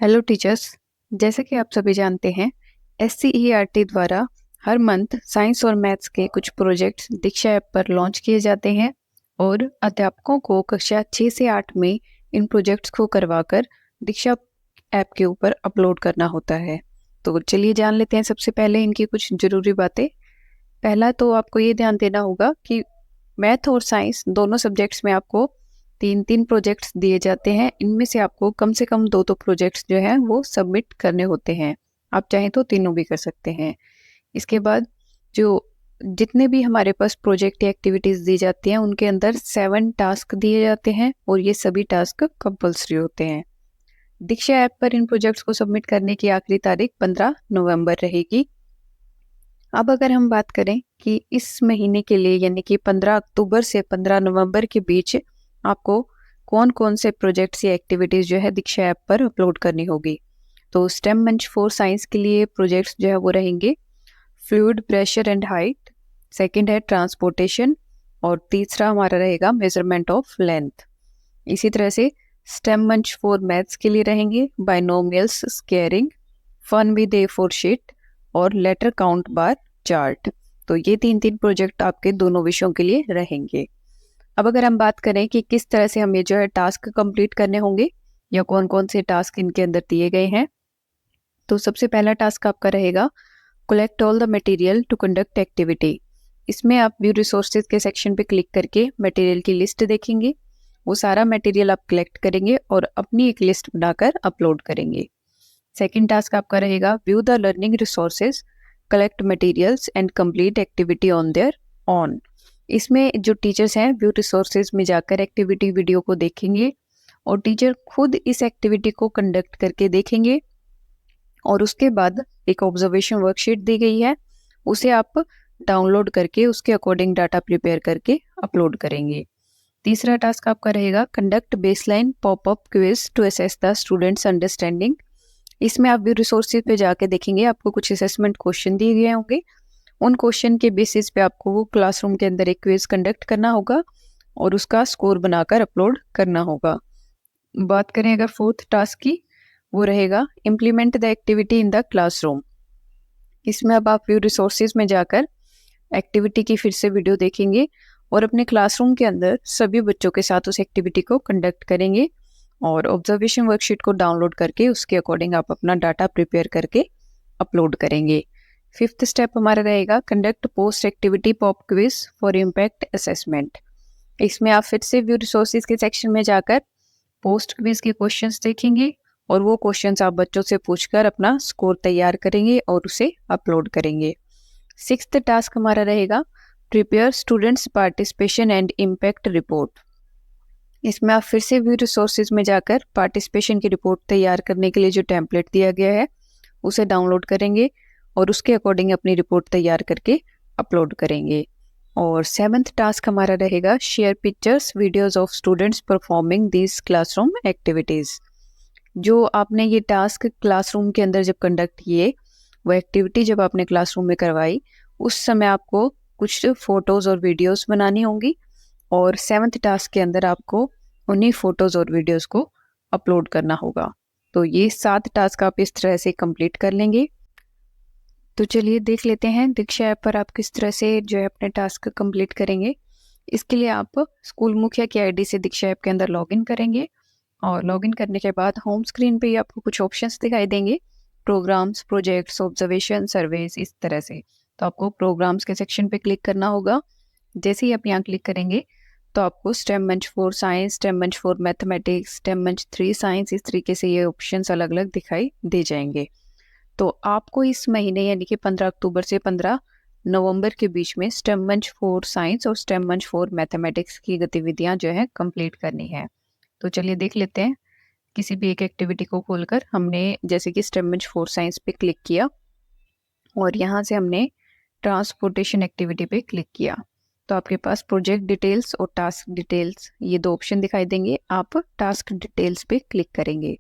Hello teachers. जैसे कि आप सभी जानते हैं, SCERT द्वारा हर मंथ साइंस और मैथ्स के कुछ प्रोजेक्ट्स दीक्षा ऐप पर लॉन्च किए जाते हैं और अध्यापकों को कक्षा 6 से 8 में इन प्रोजेक्ट्स को करवाकर दीक्षा ऐप के ऊपर अपलोड करना होता है। तो चलिए जान लेते हैं सबसे पहले इनकी कुछ ज़रूरी बातें। पहला तो आपको ये ध्यान देना होगा कि मैथ और साइंस दोनों सब्जेक्ट्स में आपको 3-3 प्रोजेक्ट्स दिए जाते हैं। इनमें से आपको कम से कम 2-2 प्रोजेक्ट्स जो हैं वो सबमिट करने होते हैं। आप चाहें तो तीनों भी कर सकते हैं। इसके बाद जो जितने भी हमारे पास प्रोजेक्ट या एक्टिविटीज़ दी जाती हैं उनके अंदर 7 टास्क दिए जाते हैं और ये सभी टास्क कंपल्सरी होते हैं। दीक्षा ऐप पर इन प्रोजेक्ट्स को सबमिट करने की आखिरी तारीख 15 नवंबर रहेगी। अब अगर हम बात करें कि इस महीने के लिए यानी कि 15 अक्टूबर से 15 नवंबर के बीच आपको कौन कौन से प्रोजेक्ट्स या एक्टिविटीज़ जो है दीक्षा ऐप पर अपलोड करनी होगी, तो स्टेम मंच फॉर साइंस के लिए प्रोजेक्ट्स जो है वो रहेंगे fluid pressure and height, second है ट्रांसपोर्टेशन और तीसरा हमारा रहेगा मेजरमेंट ऑफ लेंथ। इसी तरह से स्टेम मंच फॉर मैथ्स के लिए रहेंगे binomials squaring, fun with A4 sheet और लेटर काउंट बार चार्ट। तो ये 3-3 प्रोजेक्ट आपके दोनों विषयों के लिए रहेंगे। अब अगर हम बात करें कि किस तरह से हमें जो है टास्क कंप्लीट करने होंगे या कौन कौन से टास्क इनके अंदर दिए गए हैं, तो सबसे पहला टास्क आपका रहेगा collect all the material to conduct activity. इसमें आप व्यू रिसोर्सेज के सेक्शन पे क्लिक करके मटेरियल की लिस्ट देखेंगे। वो सारा मटेरियल आप कलेक्ट करेंगे और अपनी एक लिस्ट बनाकर अपलोड करेंगे। सेकंड टास्क आपका रहेगा view the learning resources, collect materials and complete activity on their on. इसमें जो टीचर्स हैं व्यू रिसोर्सेज में जाकर एक्टिविटी वीडियो को देखेंगे और टीचर खुद इस एक्टिविटी को कंडक्ट करके देखेंगे और उसके बाद एक ऑब्जर्वेशन वर्कशीट दी गई है, उसे आप डाउनलोड करके उसके अकॉर्डिंग डाटा प्रिपेयर करके अपलोड करेंगे। तीसरा टास्क आपका रहेगा conduct baseline popup quiz to assess the students understanding. इसमें आप व्यू रिसोर्सेज पे जाके देखेंगे आपको कुछ असेसमेंट क्वेश्चन दिए गए होंगे। उन क्वेश्चन के बेसिस पे आपको क्लासरूम के अंदर एक क्विज कंडक्ट करना होगा और उसका स्कोर बनाकर अपलोड करना होगा। बात करें अगर फोर्थ टास्क की, वो रहेगा implement the activity in the classroom. इसमें अब आप व्यू रिसोर्सेज में जाकर एक्टिविटी की फिर से वीडियो देखेंगे और अपने क्लासरूम के अंदर सभी बच्चों के साथ उस एक्टिविटी को कंडक्ट करेंगे और ऑब्जर्वेशन वर्कशीट को डाउनलोड करके उसके अकॉर्डिंग आप अपना डाटा प्रिपेयर करके अपलोड करेंगे। फिफ्थ स्टेप हमारा रहेगा conduct post activity pop quiz for impact assessment. इसमें आप फिर से व्यू रिसोर्सेज के सेक्शन में जाकर पोस्ट क्विज के क्वेश्चंस देखेंगे और वो क्वेश्चंस आप बच्चों से पूछकर अपना स्कोर तैयार करेंगे और उसे अपलोड करेंगे। सिक्स्थ टास्क हमारा रहेगा prepare students participation and impact report. इसमें आप फिर से व्यू रिसोर्सेज में जाकर पार्टिसिपेशन की रिपोर्ट तैयार करने के लिए जो टेम्पलेट दिया गया है उसे डाउनलोड करेंगे और उसके अकॉर्डिंग अपनी रिपोर्ट तैयार करके अपलोड करेंगे। और सेवंथ टास्क हमारा रहेगा share pictures videos of students performing this classroom activities. जो आपने ये टास्क क्लासरूम के अंदर जब कंडक्ट किए, वो एक्टिविटी जब आपने क्लासरूम में करवाई, उस समय आपको कुछ फ़ोटोज़ और वीडियोस बनानी होंगी और सेवंथ टास्क के अंदर आपको उन्हीं फ़ोटोज़ और वीडियोस को अपलोड करना होगा। तो ये 7 टास्क आप इस तरह से कंप्लीट कर लेंगे। तो चलिए देख लेते हैं दीक्षा ऐप पर आप किस तरह से जो है अपने टास्क कंप्लीट करेंगे। इसके लिए आप स्कूल मुखिया की आईडी से दीक्षा ऐप के अंदर लॉगिन करेंगे और लॉगिन करने के बाद होम स्क्रीन पे ही आपको कुछ ऑप्शंस दिखाई देंगे, प्रोग्राम्स, प्रोजेक्ट्स, ऑब्जर्वेशन, सर्वेस, इस तरह से। तो आपको प्रोग्राम्स के सेक्शन पे क्लिक करना होगा। जैसे ही आप यहाँ क्लिक करेंगे तो आपको स्टेम मंच फॉर साइंस, स्टेम मंच फॉर मैथमेटिक्स, स्टेम मंच 3 साइंस, इस तरीके से ये ऑप्शंस अलग अलग दिखाई दे जाएंगे। तो आपको इस महीने यानी कि 15 अक्टूबर से 15 नवंबर के बीच में स्टेम मंच फॉर साइंस और स्टेम मंच फॉर मैथमेटिक्स की गतिविधियां जो है कंप्लीट करनी है। तो चलिए देख लेते हैं। किसी भी एक एक्टिविटी को खोलकर हमने जैसे कि स्टेम मंच फॉर साइंस पे क्लिक किया और यहाँ से हमने ट्रांसपोर्टेशन एक्टिविटी पे क्लिक किया, तो आपके पास प्रोजेक्ट डिटेल्स और टास्क डिटेल्स ये 2 ऑप्शन दिखाई देंगे। आप टास्क डिटेल्स पे क्लिक करेंगे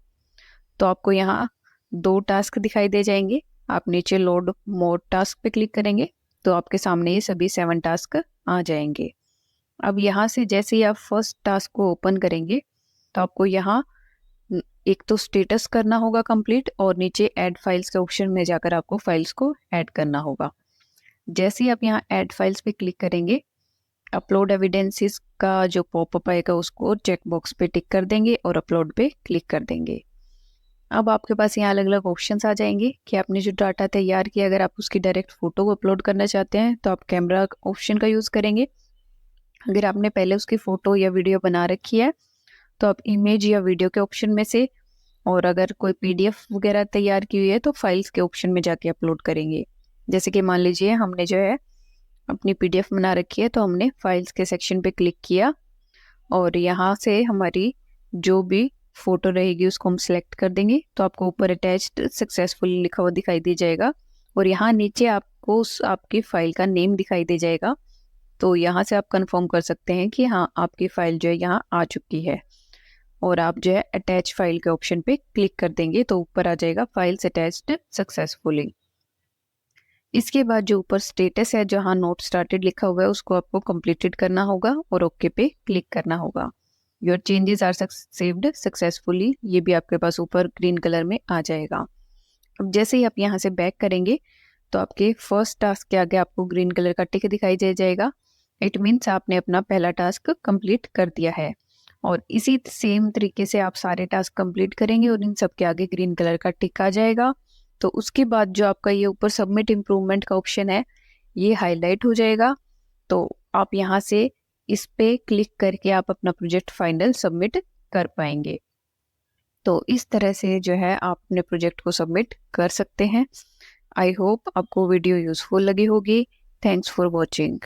तो आपको यहाँ 2 टास्क दिखाई दे जाएंगे। आप नीचे लोड मोर टास्क पे क्लिक करेंगे तो आपके सामने ये सभी 7 टास्क आ जाएंगे। अब यहाँ से जैसे ही आप फर्स्ट टास्क को ओपन करेंगे तो आपको यहाँ एक तो स्टेटस करना होगा कंप्लीट, और नीचे ऐड फाइल्स के ऑप्शन में जाकर आपको फाइल्स को ऐड करना होगा। जैसे ही आप यहाँ ऐड फाइल्स पे क्लिक करेंगे, अपलोड एविडेंसेस का जो पॉपअप आएगा उसको चेक बॉक्स पे टिक कर देंगे और अपलोड पे क्लिक कर देंगे। अब आपके पास यहाँ अलग अलग ऑप्शंस आ जाएंगे कि आपने जो डाटा तैयार किया, अगर आप उसकी डायरेक्ट फोटो को अपलोड करना चाहते हैं तो आप कैमरा ऑप्शन का यूज़ करेंगे। अगर आपने पहले उसकी फ़ोटो या वीडियो बना रखी है तो आप इमेज या वीडियो के ऑप्शन में से, और अगर कोई पीडीएफ वगैरह तैयार की हुई है तो फाइल्स के ऑप्शन में जाके अपलोड करेंगे। जैसे कि मान लीजिए हमने जो है अपनी पीडीएफ बना रखी है, तो हमने फाइल्स के सेक्शन पे क्लिक किया और यहाँ से हमारी जो भी फ़ोटो रहेगी उसको हम सिलेक्ट कर देंगे। तो आपको ऊपर अटैच्ड सक्सेसफुली लिखा हुआ दिखाई दे जाएगा और यहाँ नीचे आपको उस आपकी फ़ाइल का नेम दिखाई दे जाएगा। तो यहाँ से आप कंफर्म कर सकते हैं कि हाँ, आपकी फ़ाइल जो है यहाँ आ चुकी है। और आप जो है अटैच फाइल के ऑप्शन पे क्लिक कर देंगे तो ऊपर आ जाएगा फाइल्स अटैच्ड सक्सेसफुली। इसके बाद जो ऊपर स्टेटस है जहाँ नोट स्टार्टेड लिखा हुआ है उसको आपको कंप्लीटेड करना होगा और ओके पे क्लिक करना होगा। Your changes are saved successfully, ये भी आपके पास ऊपर ग्रीन कलर में आ जाएगा। अब जैसे ही आप यहाँ से बैक करेंगे तो आपके फर्स्ट टास्क के आगे आपको ग्रीन कलर का टिक दिखाई दे जाएगा। इट मीन्स आपने अपना पहला टास्क कंप्लीट कर दिया है। और इसी सेम तरीके से आप सारे टास्क कंप्लीट करेंगे और इन सब के आगे ग्रीन कलर का टिक आ जाएगा। तो उसके बाद जो आपका ये ऊपर सबमिट इम्प्रूवमेंट का ऑप्शन है ये हाईलाइट हो जाएगा। तो आप यहाँ से इस पे क्लिक करके आप अपना प्रोजेक्ट फाइनल सबमिट कर पाएंगे। तो इस तरह से जो है आप अपने प्रोजेक्ट को सबमिट कर सकते हैं। आई होप आपको वीडियो यूजफुल लगी होगी। Thanks for watching.